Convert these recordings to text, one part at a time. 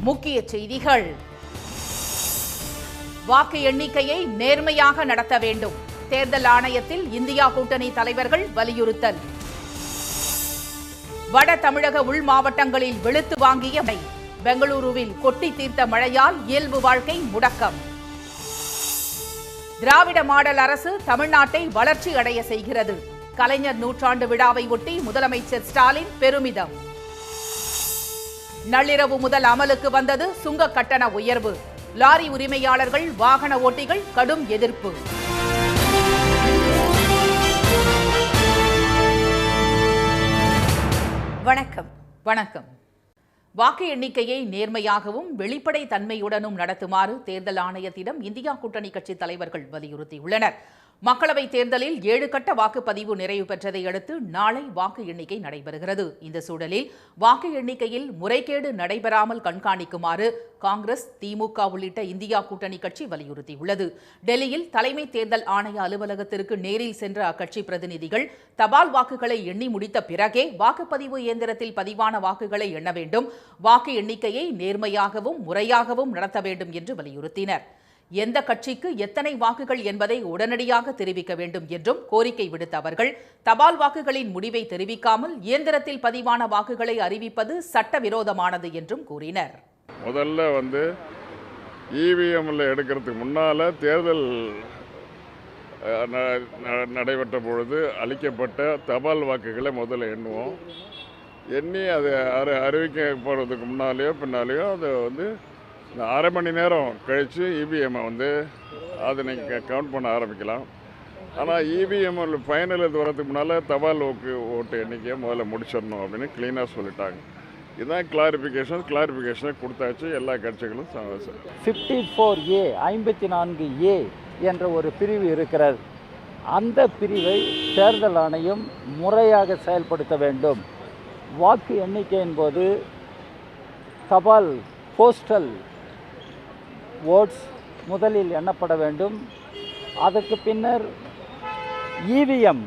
முக்கிய செய்திகள். வாக்கு எண்ணிக்கையை நேர்மையாக நடத்த வேண்டும். தேர்தல் ஆணையத்தில் இந்தியா கூட்டணி தலைவர்கள் வலியுறுத்தல். வட தமிழக உள் மாவட்டங்களில் வெளுத்து வாங்கிய மழை. பெங்களூருவில் கொட்டி தீர்த்த மழையால் இயல்பு வாழ்க்கை முடக்கம். திராவிட மாடல் அரசு தமிழ்நாட்டை வளர்ச்சி அடைய செய்கிறது. கலைஞர் நூற்றாண்டு விழாவை ஒட்டி முதலமைச்சர் ஸ்டாலின் பெருமிதம். நள்ளிரவு முதல் அமலுக்கு வந்தது சுங்க கட்டண உயர்வு. லாரி உரிமையாளர்கள், வாகன ஓட்டிகள் கடும் எதிர்ப்பு. வணக்கம். வாக்கு எண்ணிக்கையை நேர்மையாகவும் வெளிப்படை தன்மையுடனும் நடத்துமாறு தேர்தல் ஆணையத்திடம் இந்தியா கூட்டணி கட்சி தலைவர்கள் வலியுறுத்தியுள்ளனர். மக்களவைத் தேர்தலில் 7 கட்ட வாக்குப்பதிவு நிறைவு பெற்றதை அடுத்து நாளை வாக்கு எண்ணிக்கை நடைபெறுகிறது. இந்த சூழலில் வாக்கு எண்ணிக்கையில் முறைகேடு நடைபெறாமல் கண்காணிக்குமாறு காங்கிரஸ், திமுக உள்ளிட்ட இந்தியா கூட்டணி கட்சி வலியுறுத்தியுள்ளது. டெல்லியில் தலைமை தேர்தல் ஆணைய அலுவலகத்திற்கு நேரில் சென்ற அக்கட்சி பிரதிநிதிகள் தபால் வாக்குகளை எண்ணி முடித்த பிறகே வாக்குப்பதிவு இயந்திரத்தில் பதிவான வாக்குகளை எண்ண வேண்டும், வாக்கு எண்ணிக்கையை நேர்மையாகவும் முறையாகவும் நடத்த வேண்டும் என்று வலியுறுத்தினர். எந்த கட்சிக்கு எத்தனை வாக்குகள் என்பதை உடனடியாக தெரிவிக்க வேண்டும் என்றும் கோரிக்கை விடுத்த அவர்கள், தபால் வாக்குகளின் முடிவை தெரிவிக்காமல் இயந்திரத்தில் பதிவான வாக்குகளை அறிவிப்பது சட்டவிரோதமானது என்றும் கூறினர். முதல்ல இவிஎம்ல எடுக்கிறதுக்கு முன்னால தேர்தல் நடைபெற்ற பொழுது அளிக்கப்பட்ட தபால் வாக்குகளை முதல்ல எண்ணுவோம். எண்ணி அதை அறிவிக்க போகிறதுக்கு முன்னாலேயோ பின்னாலேயோ அதை அரை மணி நேரம் கழித்து இவிஎம்மை அதை நீங்கள் கவுண்ட் பண்ண ஆரம்பிக்கலாம். ஆனால் இவிஎம் ஃபைனல் இது வரதுக்கு முன்னால் தபால் ஓட்டு எண்ணிக்கையை முதல்ல முடிச்சிடணும் அப்படின்னு க்ளீனாக சொல்லிட்டாங்க. இதுதான் கிளாரிஃபிகேஷனை கொடுத்தாச்சு எல்லா கட்சிகளும். 54A 54A என்ற ஒரு பிரிவு இருக்கிறது. அந்த பிரிவை தேர்தல் ஆணையம் முறையாக செயல்படுத்த வேண்டும். வாக்கு எண்ணிக்கையின் போது தபால் போஸ்டல் ஓட்ஸ் முதலில் எண்ணப்பட வேண்டும். அதற்கு பின்னர் இவிஎம்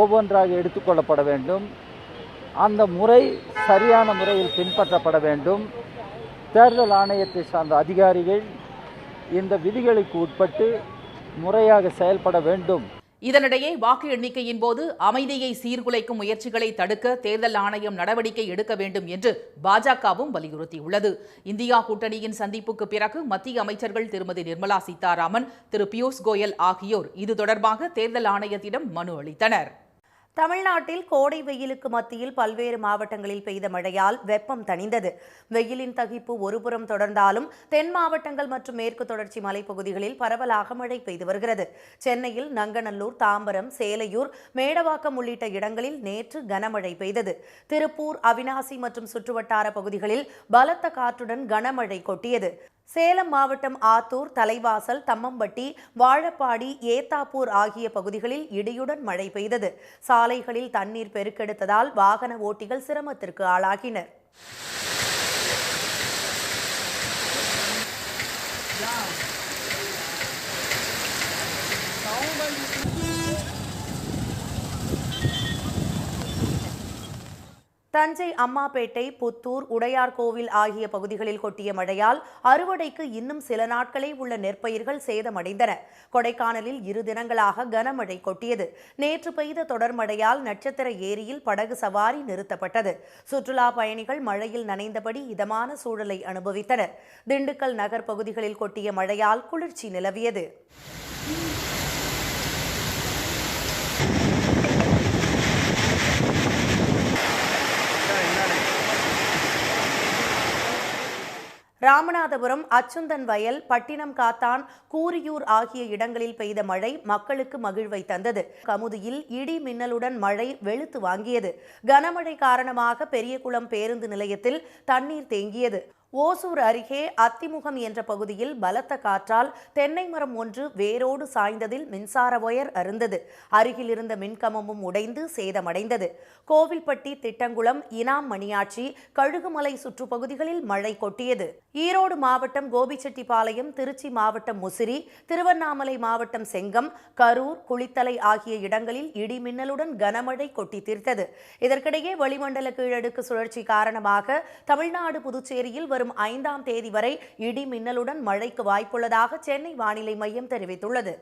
ஒவ்வொன்றாக எடுத்துக்கொள்ளப்பட வேண்டும். அந்த முறை சரியான முறையில் பின்பற்றப்பட வேண்டும். தேர்தல் ஆணையத்தை சார்ந்த அதிகாரிகள் இந்த விதிகளுக்கு உட்பட்டு முறையாக செயல்பட வேண்டும். இதனிடையே வாக்கு எண்ணிக்கையின் போது அமைதியை சீர்குலைக்கும் முயற்சிகளை தடுக்க தேர்தல் ஆணையம் நடவடிக்கை எடுக்க வேண்டும் என்று பாஜகவும் வலியுறுத்தியுள்ளது. இந்தியா கூட்டணியின் சந்திப்புக்கு பிறகு மத்திய அமைச்சர்கள் திருமதி நிர்மலா சீதாராமன், திரு பியூஷ் கோயல் ஆகியோர் இது தொடர்பாக தேர்தல் ஆணையத்திடம் மனு அளித்தனர். தமிழ்நாட்டில் கோடை வெயிலுக்கு மத்தியில் பல்வேறு மாவட்டங்களில் பெய்த மழையால் வெப்பம் தணிந்தது. வெயிலின் தகிப்பு ஒருபுறம் தொடர்ந்தாலும் தென் மாவட்டங்கள் மற்றும் மேற்கு தொடர்ச்சி மலைப்பகுதிகளில் பரவலாக மழை பெய்து வருகிறது. சென்னையில் நங்கநல்லூர், தாம்பரம், சேலையூர், மேடவாக்கம் உள்ளிட்ட இடங்களில் நேற்று கனமழை பெய்தது. திருப்பூர், அவிநாசி மற்றும் சுற்றுவட்டார பகுதிகளில் பலத்த காற்றுடன் கனமழை கொட்டியது. சேலம் மாவட்டம் ஆத்தூர், தலைவாசல், தம்மம்பட்டி, வாழப்பாடி, ஏத்தாப்பூர் ஆகிய பகுதிகளில் இடியுடன் மழை பெய்தது. சாலைகளில் தண்ணீர் பெருக்கெடுத்ததால் வாகன ஓட்டிகள் சிரமத்திற்கு ஆளாகினர். தஞ்சை, அம்மாப்பேட்டை, புத்தூர், உடையார்கோவில் ஆகிய பகுதிகளில் கொட்டிய மழையால் அறுவடைக்கு இன்னும் சில நாட்களே உள்ள நெற்பயிர்கள் சேதமடைந்தன. கொடைக்கானலில் 2 தினங்களாக கனமழை கொட்டியது. நேற்று பெய்த தொடர் மழையால் நட்சத்திர ஏரியில் படகு சவாரி நிறுத்தப்பட்டது. சுற்றுலா பயணிகள் மழையில் நனைந்தபடி இதமான சூழலை அனுபவித்தனர். திண்டுக்கல் நகர் பகுதிகளில் கொட்டிய மழையால் குளிர்ச்சி நிலவியது. ராமநாதபுரம், அச்சுந்தன் வயல், பட்டினம் காத்தான், கூரியூர் ஆகிய இடங்களில் பெய்த மழை மக்களுக்கு மகிழ்வை தந்தது. கமுதியில் இடி மின்னலுடன் மழை வெளுத்து வாங்கியது. கனமழை காரணமாக பெரியகுளம் பேருந்து நிலையத்தில் தண்ணீர் தேங்கியது. ஓசூர் அருகே அத்திமுகம் என்ற பகுதியில் பலத்த காற்றால் தென்னை மரம் ஒன்று வேரோடு சாய்ந்ததில் மின்சார ஒயர் அறுந்தது. அருகில் இருந்த மின்கம்பமும் உடைந்து சேதமடைந்தது. கோவில்பட்டி, திட்டங்குளம், இனாம் மணியாச்சி, கழுகுமலை சுற்றுப்பகுதிகளில் மழை கொட்டியது. ஈரோடு மாவட்டம் கோபிச்செட்டிப்பாளையம், திருச்சி மாவட்டம் முசிறி, திருவண்ணாமலை மாவட்டம் செங்கம், கரூர், குளித்தலை ஆகிய இடங்களில் இடி மின்னலுடன் கனமழை கொட்டி தீர்த்தது. இதற்கிடையே வளிமண்டல கீழடுக்கு சுழற்சி காரணமாக தமிழ்நாடு, புதுச்சேரியில் வரும் 5ஆம் தேதி வரை இடி மின்னலுடன் மழைக்கு வாய்ப்புள்ளதாக சென்னை வானிலை மையம் தெரிவித்துள்ளது.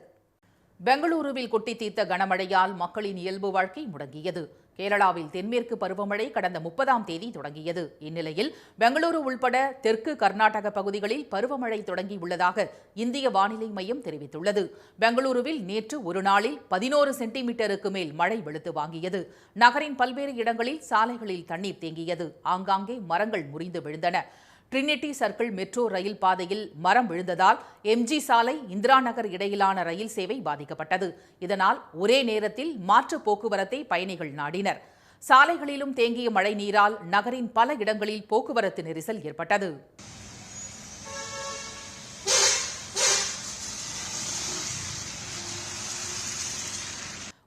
பெங்களூருவில் கொட்டி தீர்த்த கனமழையால் மக்களின் இயல்பு வாழ்க்கை முடங்கியது. கேரளாவில் தென்மேற்கு பருவமழை கடந்த 30ஆம் தேதி தொடங்கியது. இந்நிலையில் பெங்களூரு உள்பட தெற்கு கர்நாடக பகுதிகளில் பருவமழை தொடங்கியுள்ளதாக இந்திய வானிலை மையம் தெரிவித்துள்ளது. பெங்களூருவில் நேற்று ஒரு நாளில் 11 சென்டிமீட்டருக்கு மேல் மழை வெளுத்து வாங்கியது. நகரின் பல்வேறு இடங்களில் சாலைகளில் தண்ணீர் தேங்கியது. ஆங்காங்கே மரங்கள் முறிந்து விழுந்தன. ட்ரினிட்டி சர்க்கிள் மெட்ரோ ரயில் பாதையில் மரம் விழுந்ததால் எம்ஜி சாலை, இந்திரா நகர் இடையிலான ரயில் சேவை பாதிக்கப்பட்டது. இதனால் ஒரே நேரத்தில் மாற்று போக்குவரத்தை பயணிகள் நாடினர். சாலைகளிலும் தேங்கிய மழை நீரால் நகரின் பல இடங்களில் போக்குவரத்து நெரிசல் ஏற்பட்டது.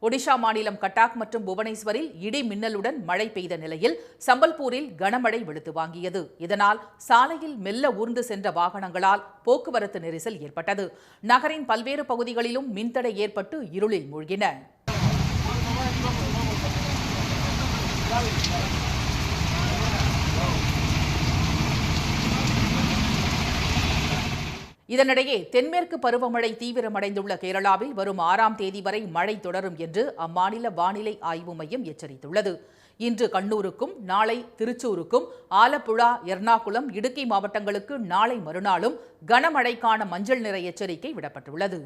ஒடிஷா மாநிலம் கட்டாக் மற்றும் புவனேஸ்வரில் இடி மின்னலுடன் மழை பெய்த நிலையில் சம்பல்பூரில் கனமழை வெளுத்து வாங்கியது. இதனால் சாலையில் மெல்ல ஊர்ந்து சென்ற வாகனங்களால் போக்குவரத்து நெரிசல் ஏற்பட்டது. நகரின் பல்வேறு பகுதிகளிலும் மின்தடை ஏற்பட்டு இருளில் மூழ்கின. இதனிடையே தென்மேற்கு பருவமழை தீவிரமடைந்துள்ள கேரளாவில் வரும் 6ஆம் தேதி வரை மழை தொடரும் என்று அம்மாநில வானிலை ஆய்வு மையம் எச்சரித்துள்ளது. இன்று கண்ணூருக்கும் நாளை திருச்சூருக்கும், ஆலப்புழா, எர்ணாகுளம், இடுக்கி மாவட்டங்களுக்கு நாளை மறுநாளும் கனமழைக்கான மஞ்சள் நிற எச்சரிக்கை விடப்பட்டுள்ளது.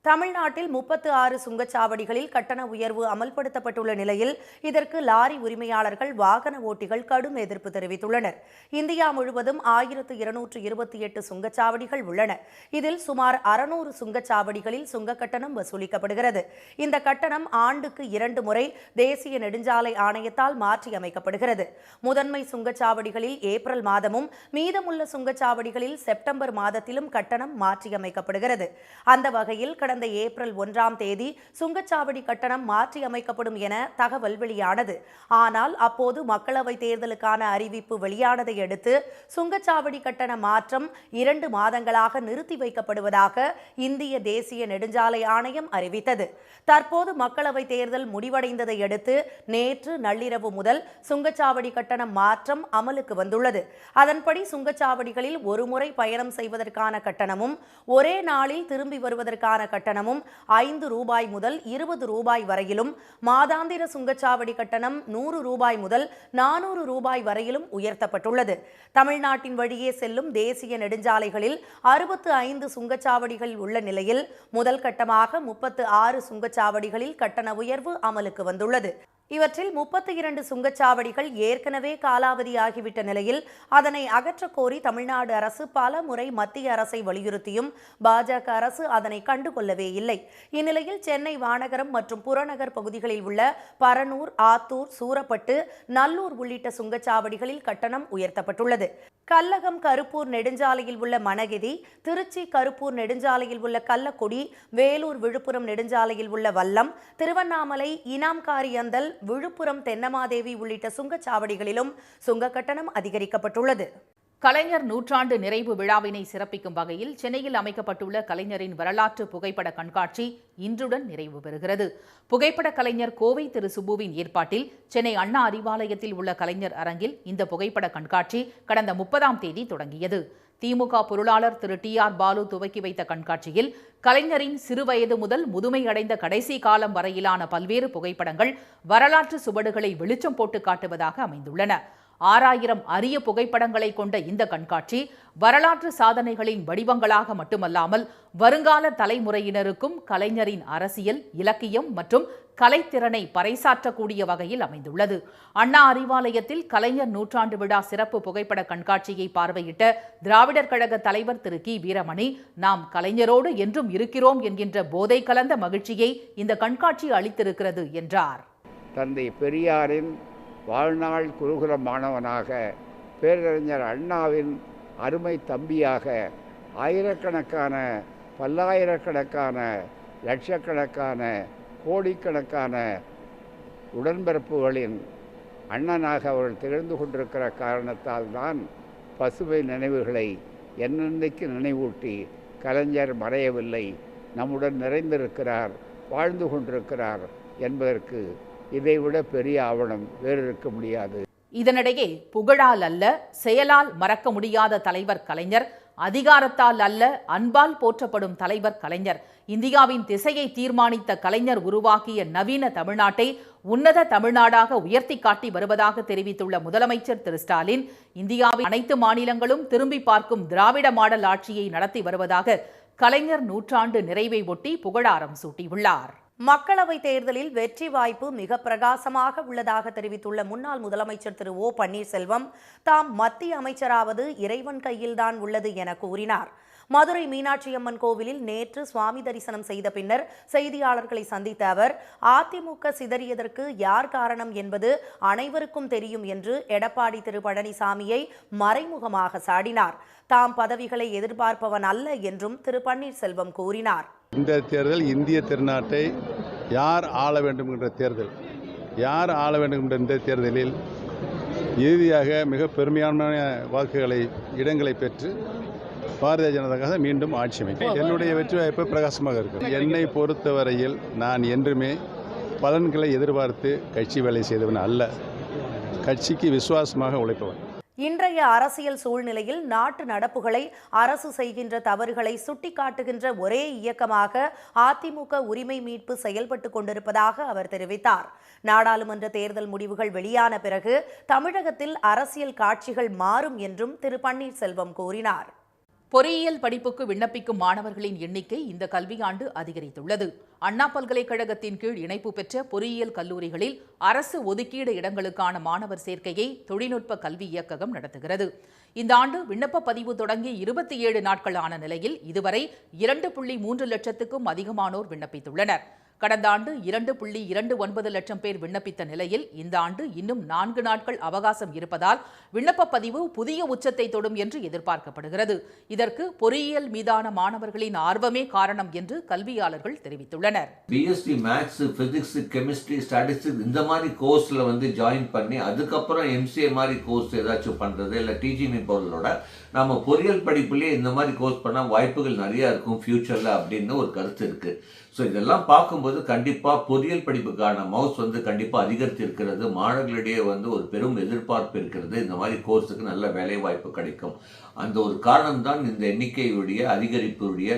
தமிழ்நாட்டில் 36 சுங்கச்சாவடிகளில் கட்டண உயர்வு அமல்படுத்தப்பட்டுள்ள நிலையில் இதற்கு லாரி உரிமையாளர்கள், வாகன ஓட்டிகள் கடும் எதிர்ப்பு தெரிவித்துள்ளனர். இந்தியா முழுவதும் 1228 சுங்கச்சாவடிகள் உள்ளன. இதில் சுமார் 600 சுங்கச்சாவடிகளில் சுங்க கட்டணம் வசூலிக்கப்படுகிறது. இந்த கட்டணம் ஆண்டுக்கு 2 முறை தேசிய நெடுஞ்சாலை ஆணையத்தால் மாற்றியமைக்கப்படுகிறது. முதன்மை சுங்கச்சாவடிகளில் ஏப்ரல் மாதமும், மீதமுள்ள சுங்கச்சாவடிகளில் செப்டம்பர் மாதத்திலும் கட்டணம் மாற்றியமைக்கப்படுகிறது. அந்த வகையில் கடந்த ஏப்ரல் 1ஆம் தேதி சுங்கச்சாவடி கட்டணம் மாற்றியமைக்கப்படும் என தகவல் வெளியானது. ஆனால் அப்போது மக்களவைத் தேர்தலுக்கான அறிவிப்பு வெளியானதை அடுத்து சுங்கச்சாவடி கட்டண மாற்றம் 2 மாதங்களாக நிறுத்தி வைக்கப்படுவதாக இந்திய தேசிய நெடுஞ்சாலை ஆணையம் அறிவித்தது. தற்போது மக்களவைத் தேர்தல் முடிவடைந்ததை அடுத்து நேற்று நள்ளிரவு முதல் சுங்கச்சாவடி கட்டணம் மாற்றம் அமலுக்கு வந்துள்ளது. அதன்படி சுங்கச்சாவடிகளில் ஒருமுறை பயணம் செய்வதற்கான கட்டணமும், ஒரே நாளில் திரும்பி வருவதற்கான கட்டணமும் 5 ரூபாய் முதல் 20 ரூபாய் வரையிலும், மாதாந்திர சுங்கச்சாவடி கட்டணம் 100 ரூபாய் முதல் 400 ரூபாய் வரையிலும் உயர்த்தப்பட்டுள்ளது. தமிழ்நாட்டின் வழியே செல்லும் தேசிய நெடுஞ்சாலைகளில் 65 சுங்கச்சாவடிகள் உள்ள நிலையில் முதல் கட்டமாக 36 சுங்கச்சாவடிகளில் கட்டண உயர்வு அமலுக்கு வந்துள்ளது. இவற்றில் 32 சுங்கச்சாவடிகள் ஏற்கனவே காலாவதியாகிவிட்ட நிலையில் அதனை அகற்றக் கோரி தமிழ்நாடு அரசு பல முறை மத்திய அரசை வலியுறுத்தியும் பாஜக அரசு அதனை கண்டுகொள்ளவே இல்லை. இந்நிலையில் சென்னை வானகரம் மற்றும் புறநகர் பகுதிகளில் உள்ள பரனூர், ஆத்தூர், சூரப்பட்டு, நல்லூர் உள்ளிட்ட சுங்கச்சாவடிகளில் கட்டணம் உயர்த்தப்பட்டுள்ளது. கல்லகம் கருப்பூர் நெடுஞ்சாலையில் உள்ள மணகிதி, திருச்சி கருப்பூர் நெடுஞ்சாலையில் உள்ள கள்ளக்குடி, வேலூர் விழுப்புரம் நெடுஞ்சாலையில் உள்ள வல்லம், திருவண்ணாமலை இனாம்காரியந்தல், விழுப்புரம் தென்னமாதேவி உள்ளிட்ட சுங்கச்சாவடிகளிலும் சுங்க கட்டணம் அதிகரிக்கப்பட்டுள்ளது. கலைஞர் நூற்றாண்டு நிறைவு விழாவினை சிறப்பிக்கும் வகையில் சென்னையில் அமைக்கப்பட்டுள்ள கலைஞரின் வரலாற்று புகைப்பட கண்காட்சி இன்றுடன் நிறைவு பெறுகிறது. புகைப்பட கலைஞர் கோவை திரு சுப்புவின் ஏற்பாட்டில் சென்னை அண்ணா அறிவாலயத்தில் உள்ள கலைஞர் அரங்கில் இந்த புகைப்பட கண்காட்சி கடந்த 30ஆம் தேதி தொடங்கியது. திமுக பொருளாளர் திரு TR பாலு துவக்கி வைத்த கண்காட்சியில் கலைஞரின் சிறுவயது முதல் முதுமை அடைந்த கடைசி காலம் வரையிலான பல்வேறு புகைப்படங்கள் வரலாற்று சுவடுகளை வெளிச்சம் போட்டு காட்டுவதாக அமைந்துள்ளன. 6000 அரிய புகைப்படங்களை கொண்ட இந்த கண்காட்சி வரலாற்று சாதனைகளின் வடிவங்களாக மட்டுமல்லாமல் வருங்கால தலைமுறையினருக்கும் கலைஞரின் அரசியல், இலக்கியம் மற்றும் கலைத்திறனை பறைசாற்றக்கூடிய வகையில் அமைந்துள்ளது. அண்ணா அறிவாலயத்தில் கலைஞர் நூற்றாண்டு விழா சிறப்பு புகைப்பட கண்காட்சியை பார்வையிட்ட திராவிடர் கழக தலைவர் திரு கி வீரமணி, நாம் கலைஞரோடு என்றும் இருக்கிறோம் என்கின்ற போதை கலந்த மகிழ்ச்சியை இந்த கண்காட்சி அளித்திருக்கிறது என்றார். தந்தை பெரியாரின் வாழ்நாள் குருகுல மாணவனாக, பேரறிஞர் அண்ணாவின் அருமை தம்பியாக, ஆயிரக்கணக்கான, பல்லாயிரக்கணக்கான, லட்சக்கணக்கான, கோடிக்கணக்கான உடன்பிறப்புகளின் அண்ணனாக அவர்கள் திகழ்ந்து கொண்டிருக்கிற காரணத்தால் தான் பசுமை நினைவுகளை என்னென்னைக்கு நினைவூட்டி கலைஞர் மறையவில்லை, நம்முடன் நிறைந்திருக்கிறார், வாழ்ந்து கொண்டிருக்கிறார் என்பதற்கு இதைவிட பெரிய ஆவணம் வேறு இருக்க முடியாது. இதனிடையே புகழால் அல்ல, செயலால் மறக்க முடியாத தலைவர் கலைஞர், அதிகாரத்தால் அல்ல, அன்பால் போற்றப்படும் தலைவர் கலைஞர், இந்தியாவின் திசையை தீர்மானித்த கலைஞர் உருவாக்கிய நவீன தமிழ்நாட்டை உன்னத தமிழ்நாடாக உயர்த்தி காட்டி வருவதாக தெரிவித்துள்ள முதலமைச்சர் திரு ஸ்டாலின், இந்தியாவின் அனைத்து மாநிலங்களும் திரும்பி பார்க்கும் திராவிட மாடல் ஆட்சியை நடத்தி வருவதாக கலைஞர் நூற்றாண்டு நிறைவை ஒட்டி புகழாரம் சூட்டியுள்ளார். மக்களவைத் தேர்தலில் வெற்றி வாய்ப்பு மிக பிரகாசமாக உள்ளதாக தெரிவித்துள்ள முன்னாள் முதலமைச்சர் திரு ஓ பன்னீர்செல்வம், தாம் மத்திய அமைச்சராவது இறைவன் கையில்தான் உள்ளது என கூறினார். மதுரை மீனாட்சி அம்மன் கோவிலில் நேற்று சுவாமி தரிசனம் செய்த பின்னர் செய்தியாளர்களை சந்தித்த அவர், அதிமுக சிதறியதற்கு யார் காரணம் என்பது அனைவருக்கும் தெரியும் என்று எடப்பாடி திரு பழனிசாமியை மறைமுகமாக சாடினார். தாம் பதவிகளை எதிர்பார்ப்பவன் அல்ல என்றும் திரு பன்னீர்செல்வம் கூறினார். இந்த தேர்தல் இந்திய திருநாட்டை யார் ஆள வேண்டும் என்ற தேர்தல். யார் ஆள வேண்டும் என்ற இந்த தேர்தலில் இறுதியாக மிக பெருமையான வாக்குகளை இடங்களை பெற்று பாரதிய ஜனதா மீண்டும் ஆட்சி அமைக்கும். என்னுடைய வெற்றி வாய்ப்பு பிரகாசமாக இருக்கும். என்னை பொறுத்தவரையில் நான் என்றுமே பலன்களை எதிர்பார்த்து கட்சி வேலை செய்தவன் அல்ல, கட்சிக்கு விசுவாசமாக உழைப்பவன். இன்றைய அரசியல் சூழ்நிலையில் நாட்டு நடப்புகளை, அரசு செய்கின்ற தவறுகளை சுட்டிக்காட்டுகின்ற ஒரே இயக்கமாக அதிமுக உரிமை மீட்பு செயல்பட்டு கொண்டிருப்பதாக அவர் தெரிவித்தார். நாடாளுமன்ற தேர்தல் முடிவுகள் வெளியான பிறகு தமிழகத்தில் அரசியல் காட்சிகள் மாறும் என்றும் திரு பன்னீர்செல்வம் கூறினார். பொறியியல் படிப்புக்கு விண்ணப்பிக்கும் மாணவர்களின் எண்ணிக்கை இந்த கல்வியாண்டு அதிகரித்துள்ளது. அண்ணா பல்கலைக்கழகத்தின் கீழ் இணைப்பு பெற்ற பொறியியல் கல்லூரிகளில் அரசு ஒதுக்கீடு இடங்களுக்கான மாணவர் சேர்க்கையை தொழில்நுட்ப கல்வி இயக்ககம் நடத்துகிறது. இந்த ஆண்டு விண்ணப்ப பதிவு தொடங்கி 27 நாட்கள் ஆன நிலையில் இதுவரை 2.3 லட்சத்துக்கும் அதிகமானோர் விண்ணப்பித்துள்ளனர். கடந்த ஆண்டு 2.29 லட்சம் பேர் விண்ணப்பித்த நிலையில் இந்த ஆண்டு இன்னும் 4 நாட்கள் அவகாசம் இருப்பதால் விண்ணப்ப பதிவு புதிய உச்சத்தை தொடும் என்று எதிர்பார்க்கப்படுகிறது. இதற்கு பொறியியல் மீதான மாணவர்களின் ஆர்வமே காரணம் என்று கல்வியாளர்கள் தெரிவித்துள்ளனர். BSc maths, physics, chemistry, statistics இந்த மாதிரி கோர்ஸ்ல ஜாயின் பண்ணி அதுக்கப்புறம் எம்சிஏ மாதிரி கோர்ஸ் ஏதாச்சும் பண்றது இல்லை டீச்சிங் பொருளோட நம்ம பொறியியல் படிப்புலேயே இந்த மாதிரி கோர்ஸ் பண்ணால் வாய்ப்புகள் நிறையா இருக்கும் ஃபியூச்சரில் அப்படின்னு ஒரு கருத்து இருக்குது. ஸோ இதெல்லாம் பார்க்கும்போது கண்டிப்பாக பொறியியல் படிப்புக்கான மவுஸ் கண்டிப்பாக அதிகரித்து இருக்கிறது. மாணவர்களிடையே ஒரு பெரும் எதிர்பார்ப்பு இருக்கிறது. இந்த மாதிரி கோர்ஸுக்கு நல்ல வேலை வாய்ப்பு கிடைக்கும். அந்த ஒரு காரணம்தான் இந்த எண்ணிக்கையுடைய அதிகரிப்புடைய,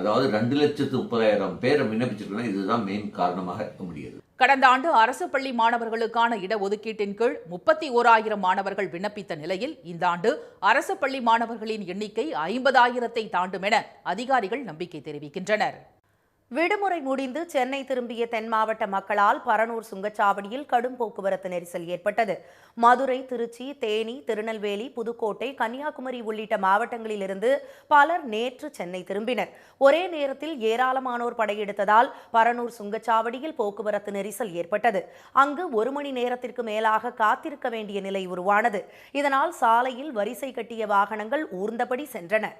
அதாவது 2,30,000 பேரை விண்ணப்பிச்சிருக்கணும். இதுதான் மெயின் காரணமாக இருக்க முடியுது. கடந்த ஆண்டு அரசு பள்ளி மாணவர்களுக்கான இடஒதுக்கீட்டின் கீழ் 31,000 மாணவர்கள் விண்ணப்பித்த நிலையில் இந்த ஆண்டு அரசு பள்ளி மாணவர்களின் எண்ணிக்கை 50,000-ஐ தாண்டும் என அதிகாரிகள் நம்பிக்கை தெரிவிக்கின்றனர். விடுமுறை முடிந்து சென்னை திரும்பிய தென் மாவட்ட மக்களால் பரனூர் சுங்கச்சாவடியில் கடும் போக்குவரத்து நெரிசல் ஏற்பட்டது. மதுரை, திருச்சி, தேனி, திருநெல்வேலி, புதுக்கோட்டை, கன்னியாகுமரி உள்ளிட்ட மாவட்டங்களிலிருந்து பலர் நேற்று சென்னை திரும்பினர். ஒரே நேரத்தில் ஏராளமானோர் படையெடுத்ததால் பரனூர் சுங்கச்சாவடியில் போக்குவரத்து நெரிசல் ஏற்பட்டது. அங்கு 1 மணி நேரத்திற்கு மேலாக காத்திருக்க வேண்டிய நிலை உருவானது. இதனால் சாலையில் வரிசை கட்டிய வாகனங்கள் ஊர்ந்தபடி சென்றன.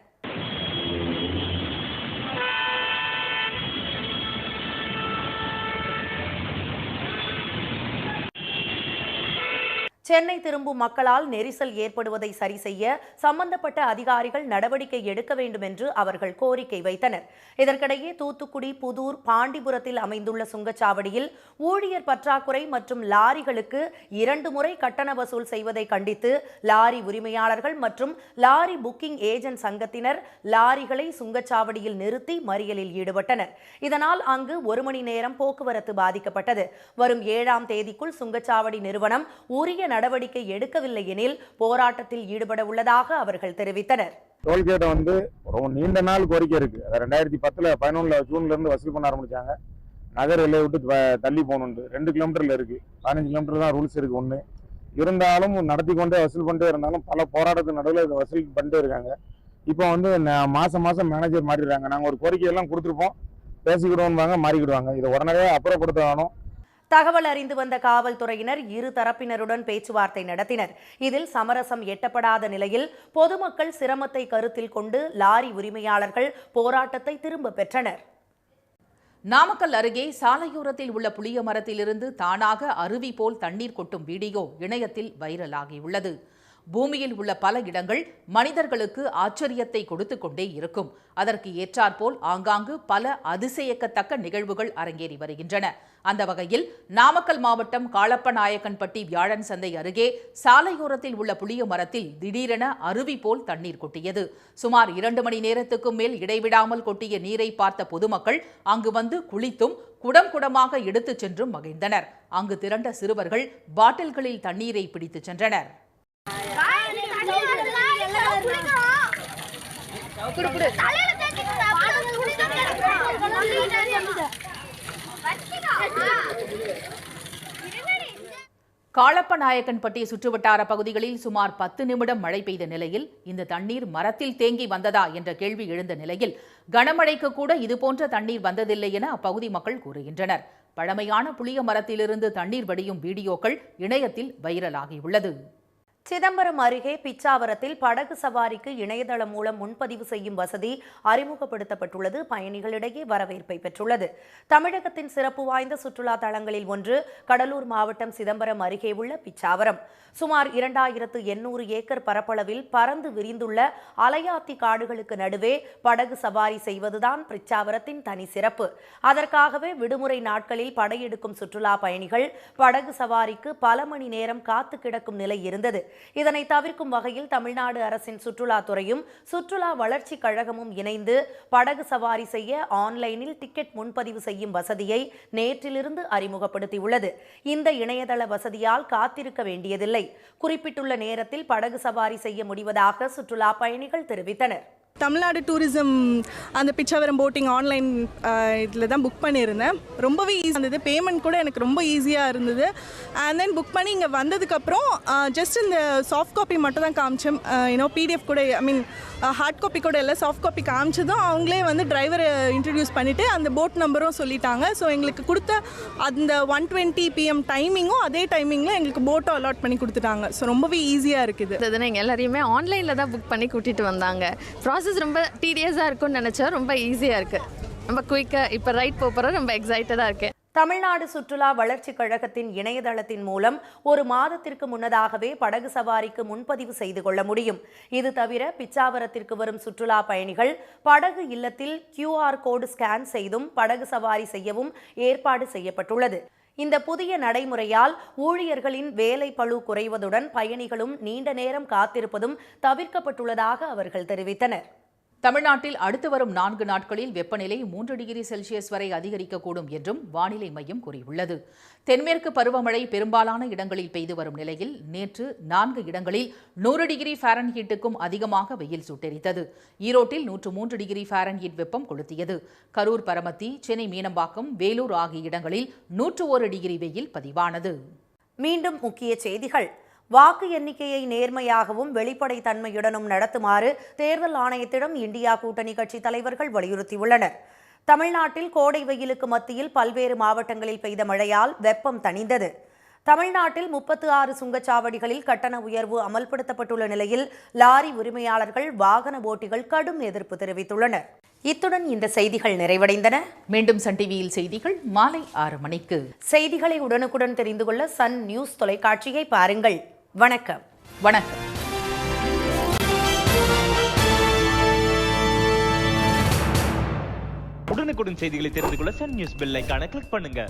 சென்னை திரும்பும் மக்களால் நெரிசல் ஏற்படுவதை சரி செய்ய சம்பந்தப்பட்ட அதிகாரிகள் நடவடிக்கை எடுக்க வேண்டும் என்று அவர்கள் கோரிக்கை வைத்தனர். இதற்கிடையே தூத்துக்குடி, புதூர், பாண்டிபுரத்தில் அமைந்துள்ள சுங்கச்சாவடியில் ஊழியர் பற்றாக்குறை மற்றும் லாரிகளுக்கு 2 முறை கட்டண வசூல் செய்வதை கண்டித்து லாரி உரிமையாளர்கள் மற்றும் லாரி புக்கிங் ஏஜென்ட் சங்கத்தினர் லாரிகளை சுங்கச்சாவடியில் நிறுத்தி மறியலில் ஈடுபட்டனர். இதனால் அங்கு 1 மணி நேரம் போக்குவரத்து பாதிக்கப்பட்டது. வரும் 7ஆம் தேதிக்குள் சுங்கச்சாவடி நிறுவனம் உரிய நடவடிக்கை எடுக்கவில்லை எனில் போராட்டத்தில் ஈடுபட உள்ளதாக அவர்கள் தெரிவித்தனர். டோல்கேட் ரொம்ப நீண்ட நாள் கோரிக்கை இருக்கு. 2010-11 ஜூன்ல இருந்து வசூல் பண்ண ஆரம்பிச்சாங்க. நகர் எல்லையை விட்டு தள்ளி போகணும். 2 கிலோமீட்டர்ல இருக்கு, 15 கிலோமீட்டர் தான் ரூல்ஸ் இருக்கு. ஒன்று இருந்தாலும் நடத்தி கொண்டே வசூல் பண்ணிட்டே இருந்தாலும் பல போராட்டத்து நடுவில் இதை வசூல் பண்ணிட்டே இருக்காங்க. இப்போ மாசம் மேனேஜர் மாறிடுறாங்க. நாங்கள் ஒரு கோரிக்கையெல்லாம் கொடுத்துருப்போம், பேசிக்கிடுவோம், மாறிக்கிடுவாங்க. இதை உடனே அப்புறப்படுத்த வேணும். தகவல் அறிந்து வந்த காவல்துறையினர் இரு தரப்பினருடன் பேச்சுவார்த்தை நடத்தினர். இதில் சமரசம் எட்டப்படாத நிலையில் பொதுமக்கள் சிரமத்தை கருத்தில் கொண்டு லாரி உரிமையாளர்கள் போராட்டத்தை திரும்ப பெற்றனர். நாமக்கல் அருகே சாலையோரத்தில் உள்ள புளிய மரத்திலிருந்து தானாக அருவி போல் தண்ணீர் கொட்டும் வீடியோ இணையத்தில் வைரலாகியுள்ளது. பூமியில் உள்ள பல இடங்கள் மனிதர்களுக்கு ஆச்சரியத்தை கொடுத்து கொண்டே இருக்கும். அதற்கு ஏற்றாற்போல் ஆங்காங்கு பல அதிசயிக்கத்தக்க நிகழ்வுகள் அரங்கேறி வருகின்றன. அந்த வகையில் நாமக்கல் மாவட்டம் காளப்பநாயக்கன்பட்டி வியாழன் சந்தை அருகே சாலையோரத்தில் உள்ள புளிய மரத்தில் திடீரென அருவி போல் தண்ணீர் கொட்டியது. சுமார் 2 மணி நேரத்துக்கும் மேல் இடைவிடாமல் கொட்டிய நீரை பார்த்த பொதுமக்கள் அங்கு வந்து குளித்தும் குடம் குடமாக எடுத்துச் சென்றும் மகிழ்ந்தனர். அங்கு திரண்ட சிறுவர்கள் பாட்டில்களில் தண்ணீரை பிடித்துச் சென்றனர். காளப்பநாயக்கன்பட்டி சுற்றுவட்டார பகுதிகளில் சுமார் 10 நிமிடம் மழை பெய்த நிலையில் இந்த தண்ணீர் மரத்தில் தேங்கி வந்ததா என்ற கேள்வி எழுந்த நிலையில் கனமழைக்கு கூட இதுபோன்ற தண்ணீர் வந்ததில்லை என அப்பகுதி மக்கள் கூறுகின்றனர். பழமையான புளிய மரத்திலிருந்து தண்ணீர் வடியும் வீடியோக்கள் இணையத்தில் வைரலாகியுள்ளது. சிதம்பரம் அருகே பிச்சாவரத்தில் படகு சவாரிக்கு இணையதளம் மூலம் முன்பதிவு செய்யும் வசதி அறிமுகப்படுத்தப்பட்டுள்ளது. பயணிகளிடையே வரவேற்பை பெற்றுள்ளது. தமிழகத்தின் சிறப்பு வாய்ந்த சுற்றுலா தலங்களில் ஒன்று கடலூர் மாவட்டம் சிதம்பரம் அருகே உள்ள பிச்சாவரம். சுமார் 2800 ஏக்கர் பரப்பளவில் பறந்து விரிந்துள்ள அலையாத்தி காடுகளுக்கு நடுவே படகு சவாரி செய்வதுதான் பிச்சாவரத்தின் தனி சிறப்பு. அதற்காகவே விடுமுறை நாட்களில் படையெடுக்கும் சுற்றுலா பயணிகள் படகு சவாரிக்கு பல மணி நேரம் காத்து கிடக்கும் நிலை இருந்தது. இதனை தவிர்க்கும் வகையில் தமிழ்நாடு அரசின் சுற்றுலாத்துறையும் சுற்றுலா வளர்ச்சி கழகமும் இணைந்து படகு சவாரி செய்ய ஆன்லைனில் டிக்கெட் முன்பதிவு செய்யும் வசதியை நேற்றிலிருந்து அறிமுகப்படுத்தியுள்ளது. இந்த இணையதள வசதியால் காத்திருக்க வேண்டியதில்லை. குறிப்பிட்டுள்ள நேரத்தில் படகு சவாரி செய்ய முடிவதாக சுற்றுலா பயணிகள் தெரிவித்தனர். தமிழ்நாடு டூரிசம் அந்த பிச்சாவரம் போட்டிங் ஆன்லைன் இதில் தான் புக் பண்ணியிருந்தேன். ரொம்பவே ஈஸியாக இருந்தது. பேமெண்ட் கூட எனக்கு ரொம்ப ஈஸியாக இருந்தது. அண்ட் தென் புக் பண்ணி இங்கே வந்ததுக்கப்புறம் ஜஸ்ட் இந்த சாஃப்ட் காப்பி மட்டும் தான் காமிச்சேன். பிடிஎஃப் கூட ஹார்ட் காப்பி கூட இல்லை, சாஃப்ட் காப்பி காமிச்சதும் அவங்களே வந்து டிரைவரை இன்ட்ரடியூஸ் பண்ணிவிட்டு அந்த போட் நம்பரும் சொல்லிட்டாங்க. ஸோ எங்களுக்கு கொடுத்த அந்த 1:20 PM டைமிங்கும் அதே டைமிங்கில் எங்களுக்கு போட்டும் அலாட் பண்ணி கொடுத்துட்டாங்க. ஸோ ரொம்பவே ஈஸியாக இருக்குது. எங்கள் எல்லாரையுமே ஆன்லைனில் தான் புக் பண்ணி கூட்டிகிட்டு வந்தாங்க. ப்ராசஸ் ரொம்ப டீடியஸாக இருக்கும்னு நினச்சா ரொம்ப ஈஸியாக இருக்குது. ரொம்ப குயிக்காக இப்போ ரைட் போகிறோம். ரொம்ப எக்ஸைட்டடாக இருக்கேன். தமிழ்நாடு சுற்றுலா வளர்ச்சி கழகத்தின் இணையதளத்தின் மூலம் ஒரு மாதத்திற்கு முன்னதாகவே படகு சவாரிக்கு முன்பதிவு செய்து கொள்ள முடியும். இது தவிர பிச்சாவரத்திற்கு வரும் சுற்றுலா பயணிகள் படகு இல்லத்தில் QR கோடு ஸ்கேன் செய்தும் படகு சவாரி செய்யவும் ஏற்பாடு செய்யப்பட்டுள்ளது. இந்த புதிய நடைமுறையால் ஊழியர்களின் வேலை பளு குறைவதுடன் பயணிகளும் நீண்ட நேரம் காத்திருப்பதும் தவிர்க்கப்பட்டுள்ளதாக அவர்கள் தெரிவித்தனர். தமிழ்நாட்டில் அடுத்து வரும் 4 நாட்களில் வெப்பநிலை 3 டிகிரி செல்சியஸ் வரை அதிகரிக்கக்கூடும் என்றும் வானிலை மையம் கூறியுள்ளது. தென்மேற்கு பருவமழை பெரும்பாலான இடங்களில் பெய்து வரும் நிலையில் நேற்று 4 இடங்களில் 100 டிகிரி ஃபாரன்ஹீட்டுக்கும் அதிகமாக வெயில் சுட்டெரித்தது. ஈரோட்டில் 103 டிகிரி ஃபாரன்ஹீட் வெப்பம் கொளுத்தியது. கரூர், பரமத்தி, சென்னை மீனம்பாக்கம், வேலூர் ஆகிய இடங்களில் 101 டிகிரி வெயில் பதிவானது. மீண்டும் முக்கிய செய்திகள். வாக்கு எண்ணிக்கையை நேர்மையாகவும் வெளிப்படைத்தன்மையுடனும் நடத்துமாறு தேர்தல் ஆணையத்திடம் இந்தியா கூட்டணி கட்சி தலைவர்கள் வலியுறுத்தியுள்ளனர். தமிழ்நாட்டில் கோடை வெயிலுக்கு மத்தியில் பல்வேறு மாவட்டங்களில் பெய்த மழையால் வெப்பம் தணிந்தது. தமிழ்நாட்டில் 36 சுங்கச்சாவடிகளில் கட்டண உயர்வு அமல்படுத்தப்பட்டுள்ள நிலையில் லாரி உரிமையாளர்கள், வாகன ஓட்டிகள் கடும் எதிர்ப்பு தெரிவித்துள்ளனர். இத்துடன் இந்த செய்திகள் நிறைவடைந்தன. மீண்டும் சன் டிவியில் செய்திகள் மாலை 6 மணிக்கு. செய்திகளை உடனுக்குடன் தெரிந்து கொள்ள சன் நியூஸ் தொலைக்காட்சியை பாருங்கள். வணக்கம். வணக்கம். உடனுக்குடன் செய்திகளை தெரிந்து கொள்ள சன் நியூஸ் பெல் ஐகானை கிளிக் பண்ணுங்க.